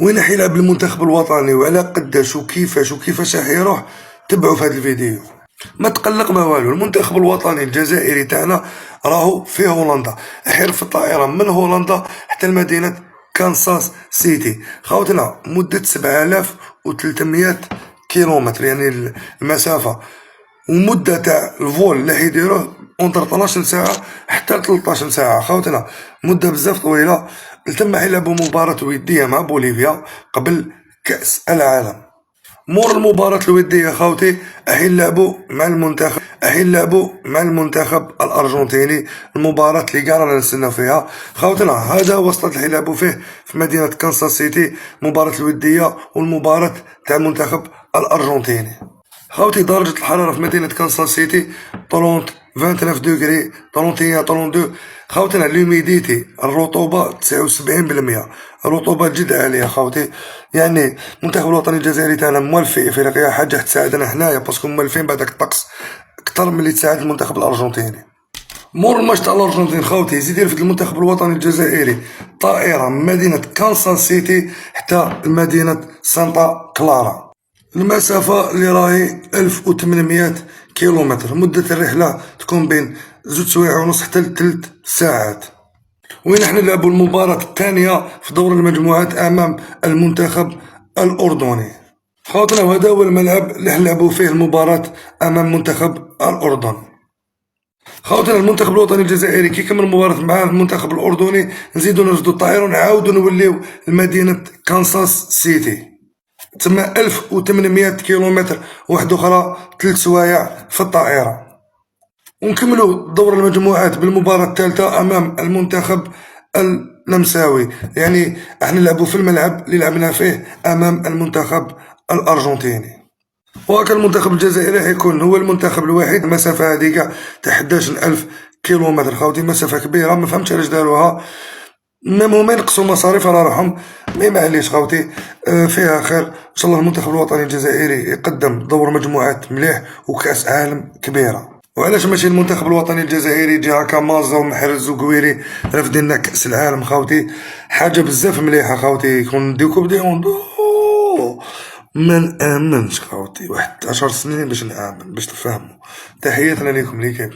وين راح يلعب المنتخب الوطني وعلى قداش وكيفاش راح يروح. تبعوا في هذا الفيديو. ما تقلق ما والو. المنتخب الوطني الجزائري تاعنا راهو في هولندا، راح يرفد الطائرة من هولندا حتى لمدينة كانساس سيتي. خوتنا مدة 7300 كيلومتر يعني المسافة، ومدة تاع الفول اللي حيديروه اونتر 12 ساعة حتى 13 ساعة. خوتنا مدة بزاف طويلة. تما حيلعبوا مباراة ودية مع بوليفيا قبل كأس العالم. مور المباراة الودية خوتي حيلعبوا مع المنتخب الأرجنتيني، المباراة اللي قاعد نستناو فيها. خوتنا هذا وسط اللي حيلعبوا فيه في مدينة كانساس سيتي، مباراة الودية والمباراة تاع المنتخب الأرجنتيني. خوتي درجة الحرارة في مدينة كانساس سيتي 29 دوغري 32. خوتنا لوميديتي الرطوبة 79%، الرطوبة جد عالية خوتي. يعني المنتخب الوطني الجزائري تاعنا مولفي افريقيا، حاجة تساعدنا حنايا باسكو مولفين بهداك الطقس اكثر من اللي تساعد المنتخب الارجنتيني. مور الماتش تاع الارجنتين خوتي يزيد يرفد المنتخب الوطني الجزائري طائرة من مدينة كانساس سيتي حتى مدينة سانتا كلارا. المسافة اللي راهي 1800 كيلومتر. مدة الرحلة تكون بين 2 سوايع ونص حتى 3 ساعات. وين احنا نلعبوا المباراة الثانية في دور المجموعات أمام المنتخب الأردني. خوتنا وهذا هو الملعب اللي حنلعبوا فيه المباراة أمام منتخب الأردن. خوتنا المنتخب الوطني الجزائري كي يكمل المباراة مع المنتخب الأردني نزيدو نرفدو الطائرة ونعاودو نوليو لمدينة كانساس سيتي. تما 1800 كيلومتر، واحدة أخرى 3 سوايع في الطائرة. ونكملوا دور المجموعات بالمباراة الثالثة أمام المنتخب النمساوي. يعني احنا نلعبوا في الملعب اللي لعبنا فيه أمام المنتخب الأرجنتيني. وهكا المنتخب الجزائري حيكون هو المنتخب الوحيد المسافة هذيك تاع 11000 كيلومتر. خوتي مسافة كبيرة، ما فهمتش علاش داروها. هما ينقصوا مصاريف على روحهم، مي معليش خوتي. فيها خير ان شاء الله. المنتخب الوطني الجزائري يقدم دور مجموعات مليح وكأس عالم كبيرة. وعلاش ماشي المنتخب الوطني الجزائري يجي هكا مازا ومحرز وقويري رافدين لنا كأس العالم خوتي؟ حاجة بزاف مليحة خوتي. يكون نديو كوب دي موند ما نآمنش خوتي، واحد 10 سنين باش نآمن باش تفهموا. تحياتنا ليكم ليكيف.